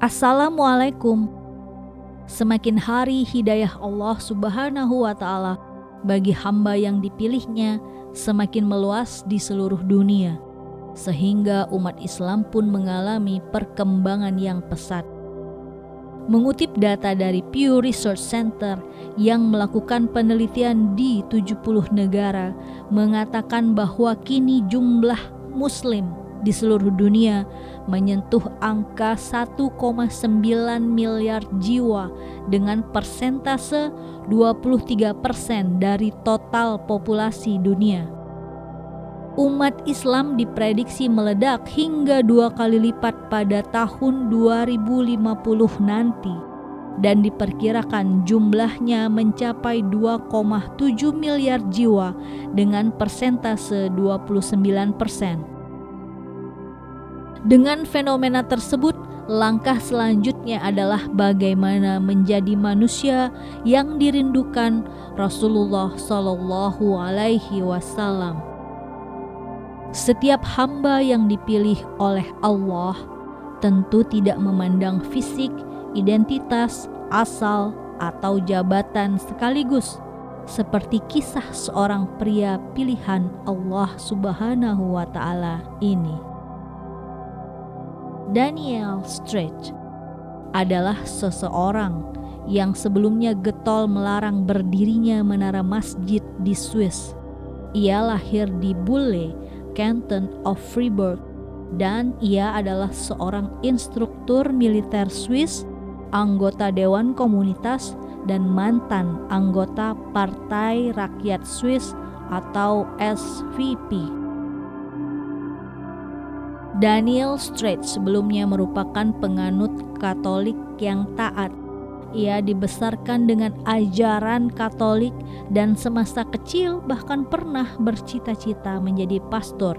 Assalamualaikum. Semakin hari hidayah Allah Subhanahu wa Ta'ala bagi hamba yang dipilihnya semakin meluas di seluruh dunia, sehingga umat Islam pun mengalami perkembangan yang pesat. Mengutip data dari Pew Research Center yang melakukan penelitian di 70 negara, mengatakan bahwa kini jumlah Muslim di seluruh dunia menyentuh angka 1,9 miliar jiwa dengan persentase 23% dari total populasi dunia. Umat Islam diprediksi meledak hingga 2 kali lipat pada tahun 2050 nanti dan diperkirakan jumlahnya mencapai 2,7 miliar jiwa dengan persentase 29%. Dengan fenomena tersebut, langkah selanjutnya adalah bagaimana menjadi manusia yang dirindukan Rasulullah Shallallahu Alaihi Wasallam. Setiap hamba yang dipilih oleh Allah tentu tidak memandang fisik, identitas, asal, atau jabatan sekaligus, seperti kisah seorang pria pilihan Allah Subhanahu wa Ta'ala ini. Daniel Stretch adalah seseorang yang sebelumnya getol melarang berdirinya menara masjid di Swiss. Ia lahir di Bulle, Canton of Fribourg, dan ia adalah seorang instruktur militer Swiss, anggota Dewan Komunitas, dan mantan anggota Partai Rakyat Swiss atau SVP. Daniel Stretch sebelumnya merupakan penganut Katolik yang taat. Ia dibesarkan dengan ajaran Katolik dan semasa kecil bahkan pernah bercita-cita menjadi pastor.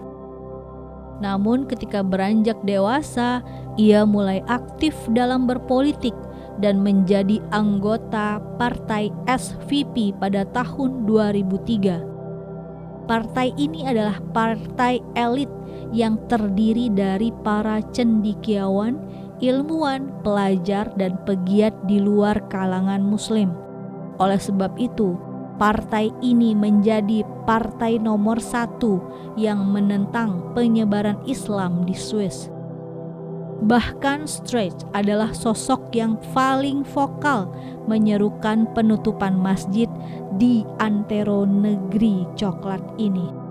Namun ketika beranjak dewasa, ia mulai aktif dalam berpolitik dan menjadi anggota Partai SVP pada tahun 2003. Partai ini adalah partai elit yang terdiri dari para cendekiawan, ilmuwan, pelajar, dan pegiat di luar kalangan Muslim. Oleh sebab itu, partai ini menjadi partai nomor 1 yang menentang penyebaran Islam di Swiss. Bahkan Stretch adalah sosok yang paling vokal menyerukan penutupan masjid di antero negeri coklat ini.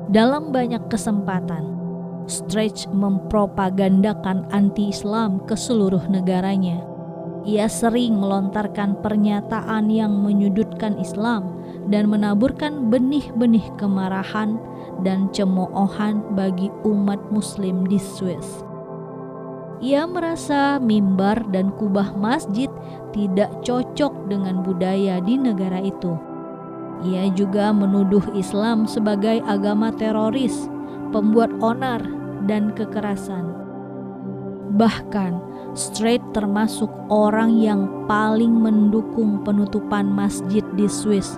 Dalam banyak kesempatan, Stretch mempropagandakan anti-Islam ke seluruh negaranya. Ia sering melontarkan pernyataan yang menyudutkan Islam dan menaburkan benih-benih kemarahan dan cemoohan bagi umat Muslim di Swiss. Ia merasa mimbar dan kubah masjid tidak cocok dengan budaya di negara itu. Ia juga menuduh Islam sebagai agama teroris, pembuat onar, dan kekerasan. Bahkan, Stretch termasuk orang yang paling mendukung penutupan masjid di Swiss.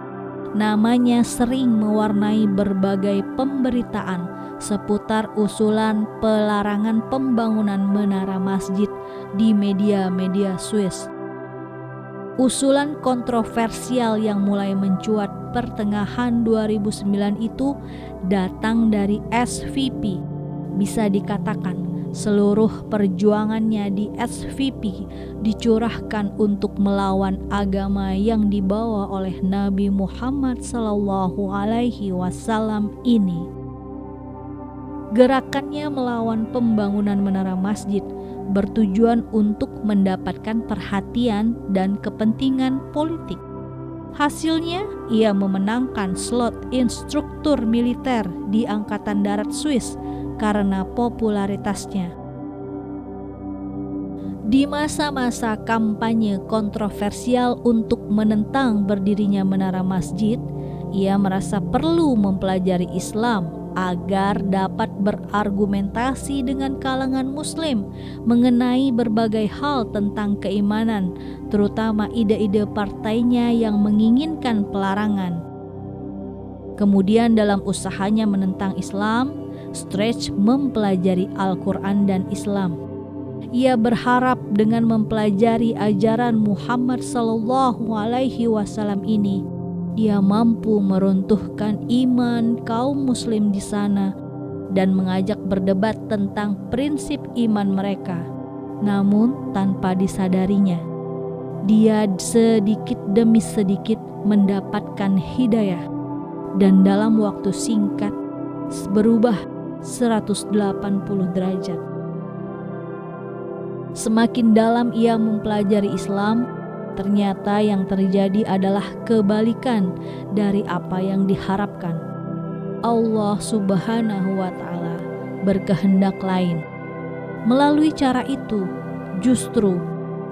Namanya sering mewarnai berbagai pemberitaan seputar usulan pelarangan pembangunan menara masjid di media-media Swiss. Usulan kontroversial yang mulai mencuat pertengahan 2009 itu datang dari SVP. Bisa dikatakan seluruh perjuangannya di SVP dicurahkan untuk melawan agama yang dibawa oleh Nabi Muhammad SAW ini. Gerakannya melawan pembangunan menara masjid bertujuan untuk mendapatkan perhatian dan kepentingan politik. Hasilnya, ia memenangkan slot instruktur militer di Angkatan Darat Swiss karena popularitasnya. Di masa-masa kampanye kontroversial untuk menentang berdirinya menara masjid, ia merasa perlu mempelajari Islam agar dapat berargumentasi dengan kalangan Muslim mengenai berbagai hal tentang keimanan, terutama ide-ide partainya yang menginginkan pelarangan. Kemudian dalam usahanya menentang Islam, Stretch mempelajari Al-Quran dan Islam. ia berharap dengan mempelajari ajaran Muhammad SAW ini, ia mampu meruntuhkan iman kaum muslim di sana dan mengajak berdebat tentang prinsip iman mereka. Namun tanpa disadarinya, dia sedikit demi sedikit mendapatkan hidayah dan dalam waktu singkat berubah 180 derajat. Semakin dalam ia mempelajari Islam, ternyata yang terjadi adalah kebalikan dari apa yang diharapkan. Allah Subhanahu wa Ta'ala berkehendak lain. Melalui cara itu, justru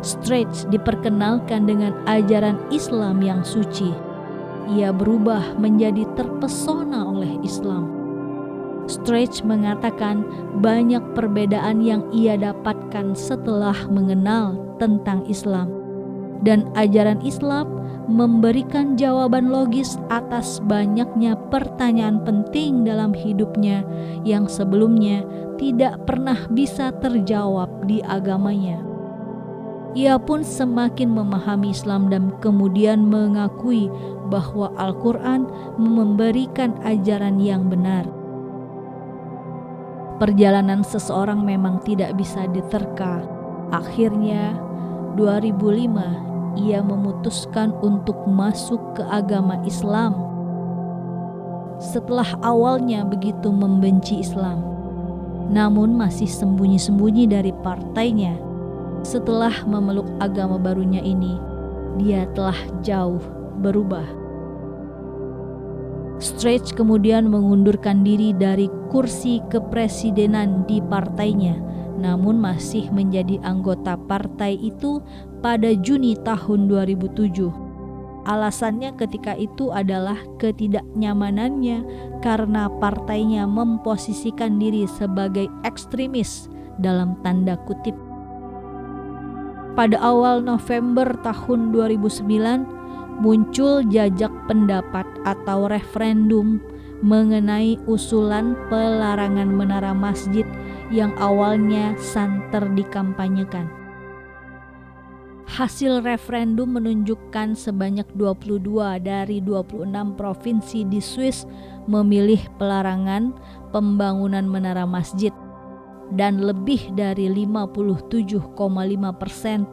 Straits diperkenalkan dengan ajaran Islam yang suci. Ia berubah menjadi terpesona oleh Islam. Straits mengatakan banyak perbedaan yang ia dapatkan setelah mengenal tentang Islam. Dan ajaran Islam memberikan jawaban logis atas banyaknya pertanyaan penting dalam hidupnya yang sebelumnya tidak pernah bisa terjawab di agamanya. Ia pun semakin memahami Islam dan kemudian mengakui bahwa Al-Quran memberikan ajaran yang benar. Perjalanan seseorang memang tidak bisa diterka. Akhirnya 2005 ia memutuskan untuk masuk ke agama Islam. Setelah awalnya begitu membenci Islam, namun masih sembunyi-sembunyi dari partainya. Setelah memeluk agama barunya ini, dia telah jauh berubah. Straits kemudian mengundurkan diri dari kursi kepresidenan di partainya, namun masih menjadi anggota partai itu pada Juni tahun 2007. Alasannya ketika itu adalah ketidaknyamanannya karena partainya memposisikan diri sebagai ekstremis dalam tanda kutip. Pada awal November tahun 2009, muncul jajak pendapat atau referendum mengenai usulan pelarangan menara masjid yang awalnya santer dikampanyekan. Hasil referendum menunjukkan sebanyak 22 dari 26 provinsi di Swiss memilih pelarangan pembangunan menara masjid. Dan lebih dari 57,5%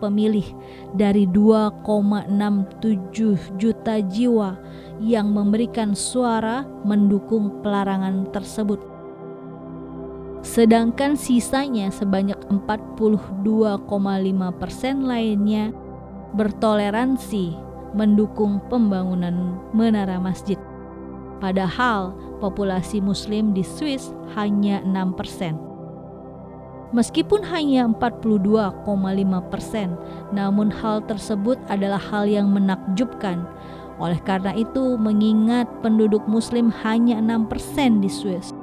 pemilih dari 2,67 juta jiwa yang memberikan suara mendukung pelarangan tersebut. Sedangkan sisanya sebanyak 42,5% lainnya bertoleransi mendukung pembangunan menara masjid. Padahal populasi muslim di Swiss hanya 6%. Meskipun hanya 42,5%, namun hal tersebut adalah hal yang menakjubkan. Oleh karena itu, mengingat penduduk muslim hanya 6% di Swiss,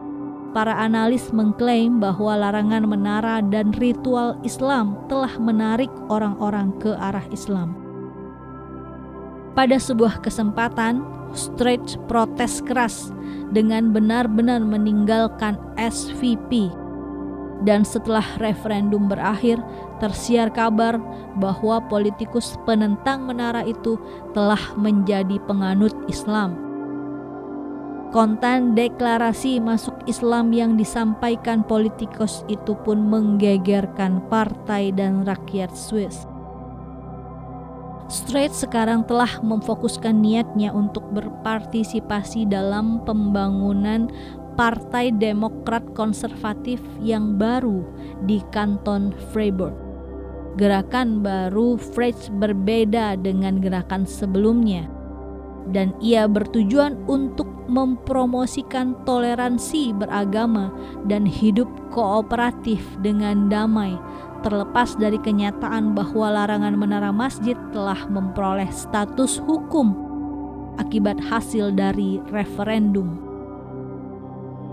para analis mengklaim bahwa larangan menara dan ritual Islam telah menarik orang-orang ke arah Islam. Pada sebuah kesempatan, Straits protes keras dengan benar-benar meninggalkan SVP. Dan setelah referendum berakhir, tersiar kabar bahwa politikus penentang menara itu telah menjadi penganut Islam. Konten deklarasi masuk Islam yang disampaikan politikus itu pun menggegerkan partai dan rakyat Swiss. Straits sekarang telah memfokuskan niatnya untuk berpartisipasi dalam pembangunan Partai Demokrat Konservatif yang baru di Kanton Freiburg. Gerakan baru Straits berbeda dengan gerakan sebelumnya, dan ia bertujuan untuk mempromosikan toleransi beragama dan hidup kooperatif dengan damai, terlepas dari kenyataan bahwa larangan menara masjid telah memperoleh status hukum akibat hasil dari referendum.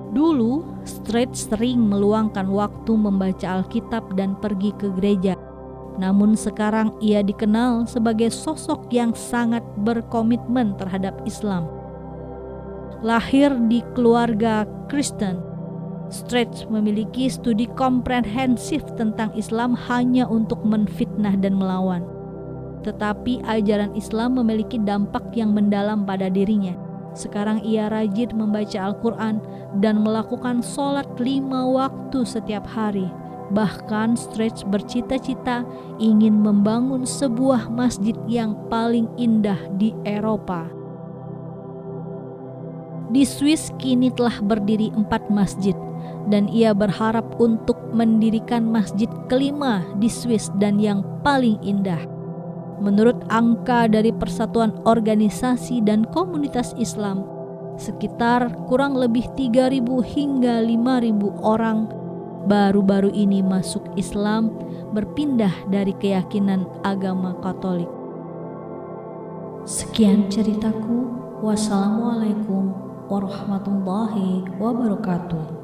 Dulu, Straits sering meluangkan waktu membaca Alkitab dan pergi ke gereja. Namun sekarang ia dikenal sebagai sosok yang sangat berkomitmen terhadap Islam. Lahir di keluarga Kristen, Stretch memiliki studi komprehensif tentang Islam hanya untuk menfitnah dan melawan. Tetapi ajaran Islam memiliki dampak yang mendalam pada dirinya. Sekarang ia rajin membaca Al-Quran dan melakukan sholat 5 waktu setiap hari. Bahkan Stretch bercita-cita ingin membangun sebuah masjid yang paling indah di Eropa. Di Swiss kini telah berdiri 4 masjid, dan ia berharap untuk mendirikan masjid kelima di Swiss dan yang paling indah. Menurut angka dari Persatuan Organisasi dan Komunitas Islam, sekitar kurang lebih 3.000 hingga 5.000 orang baru-baru ini masuk Islam berpindah dari keyakinan agama Katolik. Sekian ceritaku. Wassalamualaikum warahmatullahi wabarakatuh.